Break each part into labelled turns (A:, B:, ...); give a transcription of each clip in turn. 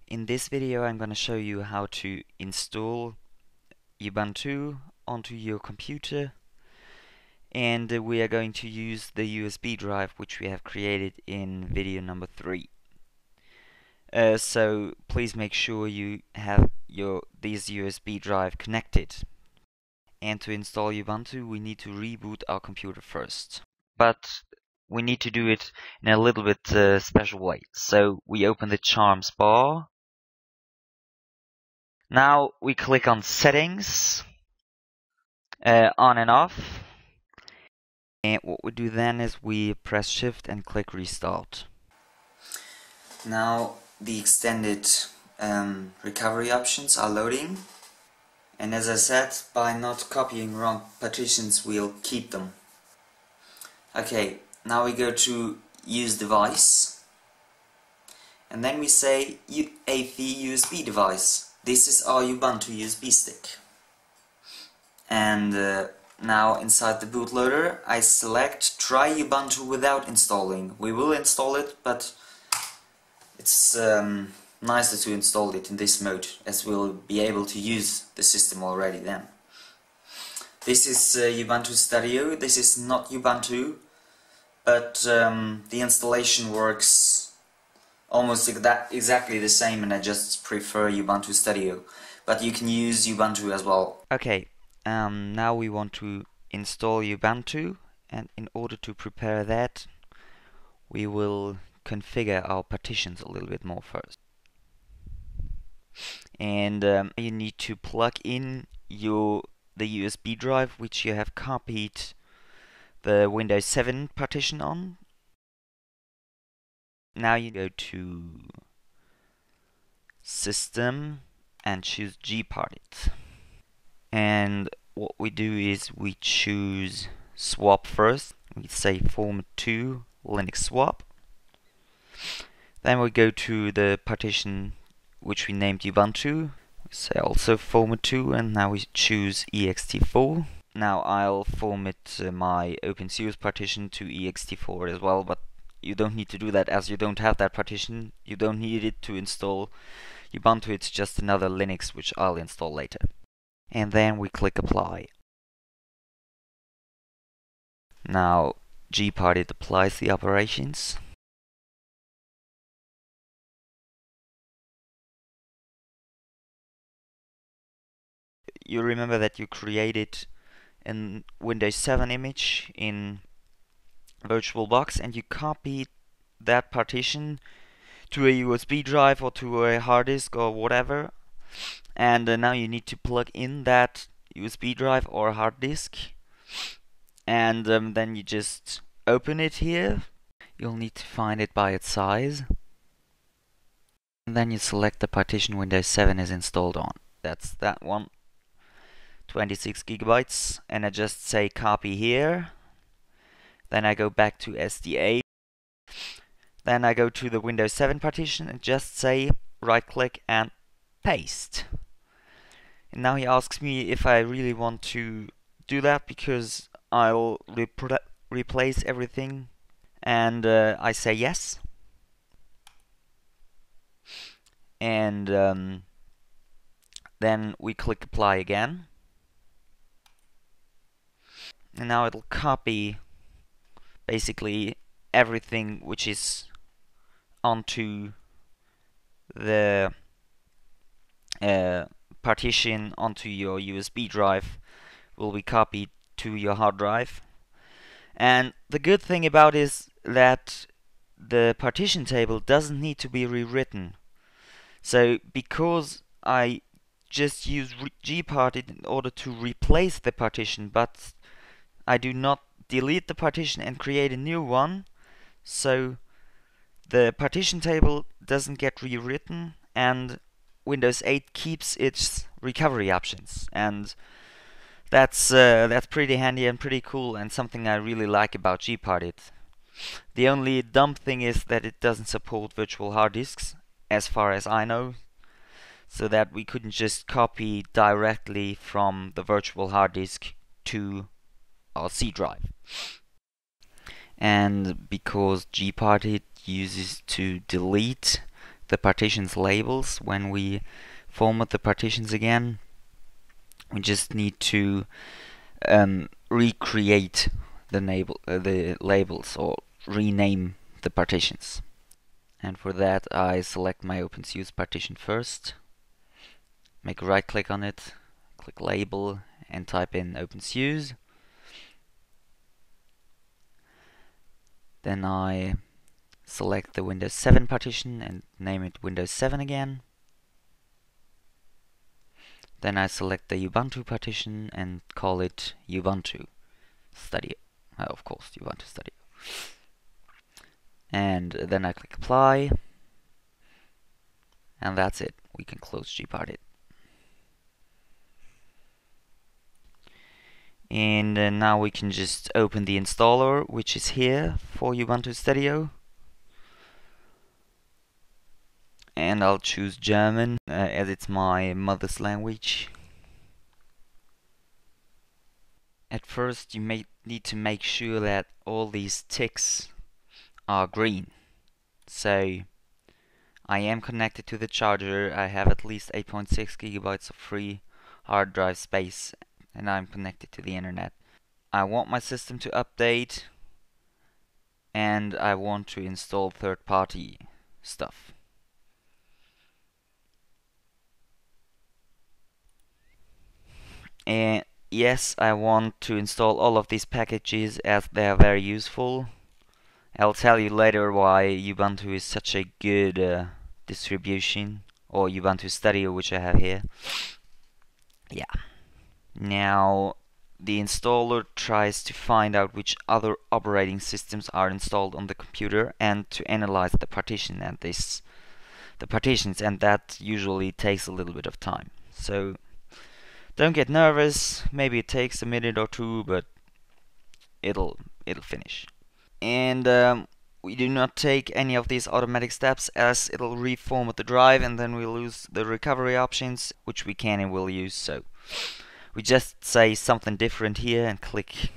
A: In this video I'm going to show you how to install Ubuntu onto your computer, and we are going to use the USB drive which we have created in video number 3. So please make sure you have this USB drive connected. And to install Ubuntu we need to reboot our computer first. But we need to do it in a little bit special way. So we open the Charms bar. Now we click on Settings, on and off, and what we do then is we press Shift and click Restart. Now the extended recovery options are loading, and as I said, by not copying wrong partitions we'll keep them. Okay, now we go to Use Device, and then we say AV USB device. This is our Ubuntu USB stick. And now inside the bootloader I select Try Ubuntu without installing. We will install it, but it's nicer to install it in this mode, as we'll be able to use the system already then. This is Ubuntu Studio. This is not Ubuntu, but the installation works almost exactly the same, and I just prefer Ubuntu Studio, but you can use Ubuntu as well. Okay, now we want to install Ubuntu, and in order to prepare that we will configure our partitions a little bit more first. And you need to plug in the USB drive which you have copied the Windows 7 partition on. Now you go to System and choose Gparted. And what we do is we choose Swap first. We say Format 2 Linux Swap. Then we go to the partition which we named Ubuntu. We say also Format 2, and now we choose ext4. Now I'll format my OpenSUSE partition to ext4 as well, but you don't need to do that as you don't have that partition. You don't need it to install Ubuntu, it's just another Linux which I'll install later. And then we click Apply. Now Gparted applies the operations. You remember that you created a Windows 7 image in VirtualBox, and you copied that partition to a USB drive or to a hard disk or whatever, and now you need to plug in that USB drive or hard disk, and then you just open it here. You'll need to find it by its size, and then you select the partition Windows 7 is installed on. That's that one, 26 gigabytes, and I just say copy here. Then I go back to SDA. Then I go to the Windows 7 partition and just say right click and paste. And now he asks me if I really want to do that, because I'll replace everything, and I say yes. And then we click apply again. And now it'll copy basically everything which is onto the partition onto your USB drive will be copied to your hard drive. And the good thing about it is that the partition table doesn't need to be rewritten. So because I just use Gparted in order to replace the partition, but I do not delete the partition and create a new one, so the partition table doesn't get rewritten, and Windows 8 keeps its recovery options, and that's pretty handy and pretty cool, and something I really like about Gparted. The only dumb thing is that it doesn't support virtual hard disks, as far as I know, so that we couldn't just copy directly from the virtual hard disk to our C drive. And because Gparted uses to delete the partitions labels when we format the partitions again. We just need to recreate the labels or rename the partitions. And for that I select my OpenSUSE partition first, make a right click on it, click label and type in OpenSUSE. Then I select the Windows 7 partition and name it Windows 7 again. Then I select the Ubuntu partition and call it Ubuntu Studio. Of course, Ubuntu Studio. And then I click apply. And that's it. We can close Gparted. And now we can just open the installer, which is here for Ubuntu Studio. And I'll choose German as it's my mother's language. At first you may need to make sure that all these ticks are green. So I am connected to the charger, I have at least 8.6 gigabytes of free hard drive space, and I'm connected to the internet. I want my system to update, and I want to install third-party stuff. And yes, I want to install all of these packages as they are very useful. I'll tell you later why Ubuntu is such a good distribution, or Ubuntu Studio, which I have here. Yeah. Now, the installer tries to find out which other operating systems are installed on the computer and to analyze the partitions, and that usually takes a little bit of time. So don't get nervous. Maybe it takes a minute or two, but it'll finish. And we do not take any of these automatic steps, as it'll reformat the drive and then we lose the recovery options, which we can and will use. So we just say something different here and click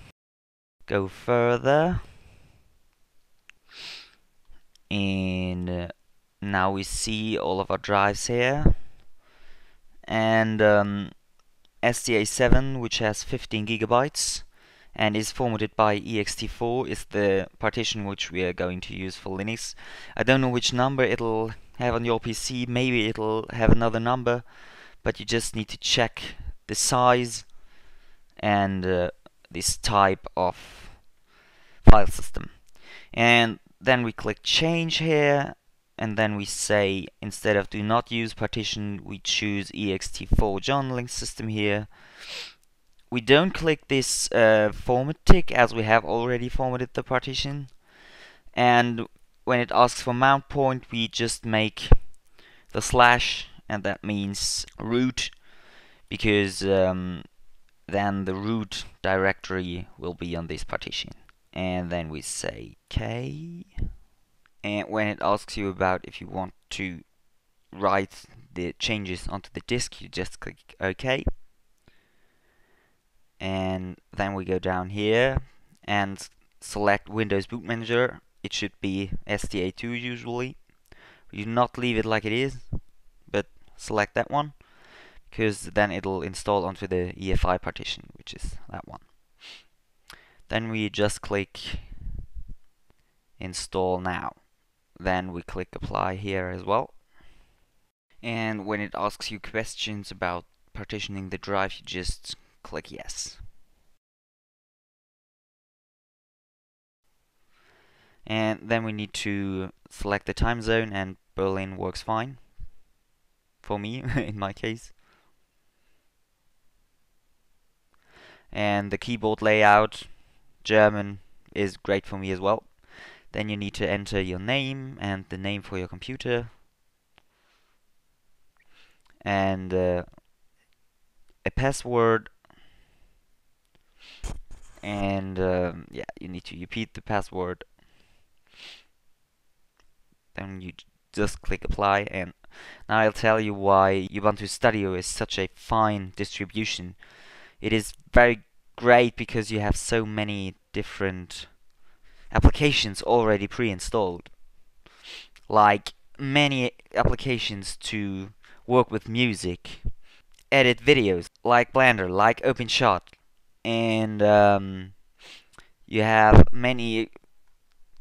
A: go further. And now we see all of our drives here. And SDA7, which has 15 gigabytes and is formatted by ext4, is the partition which we are going to use for Linux. I don't know which number it'll have on your PC, maybe it'll have another number, but you just need to check the size and this type of file system. And then we click change here, and then we say, instead of do not use partition, we choose ext4 journaling system here. We don't click this format tick, as we have already formatted the partition. And when it asks for mount point, we just make the slash, and that means root, because then the root directory will be on this partition. And then we say OK. And when it asks you about if you want to write the changes onto the disk, you just click OK. And then we go down here and select Windows Boot Manager. It should be SDA2 usually. You do not leave it like it is, but select that one, because then it'll install onto the EFI partition, which is that one. Then we just click install now. Then we click apply here as well. And when it asks you questions about partitioning the drive, you just click yes. And then we need to select the time zone, and Berlin works fine for me in my case. And the keyboard layout, German, is great for me as well. Then you need to enter your name and the name for your computer, and a password, and yeah, you need to repeat the password. Then you just click apply, and now I'll tell you why Ubuntu Studio is such a fine distribution. It is very great because you have so many different applications already pre-installed, like
B: many applications to work with music, edit videos, like Blender, like OpenShot, and you have many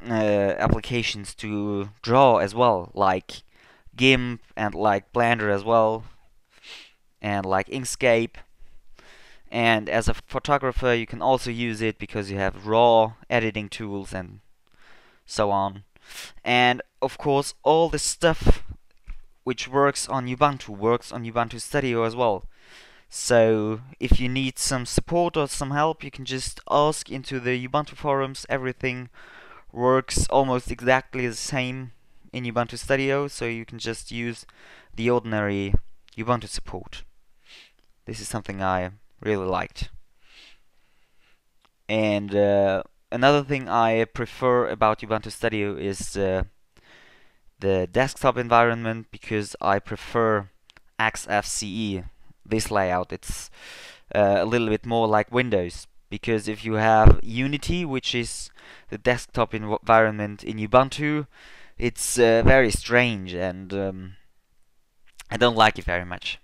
B: applications to draw as well, like GIMP and like Blender as well, and like Inkscape. And as a photographer, you can also use it because you have raw editing tools and so on. And of course, all the stuff which works on Ubuntu Studio as well. So if you need some support or some help, you can just ask into the Ubuntu forums. Everything works almost exactly the same in Ubuntu Studio, so you can just use the ordinary Ubuntu support. This is something I really liked. And another thing I prefer about Ubuntu Studio is the desktop environment, because I prefer XFCE, this layout. It's a little bit more like Windows, because if you have Unity, which is the desktop environment in Ubuntu, it's very strange, and I don't like it very much.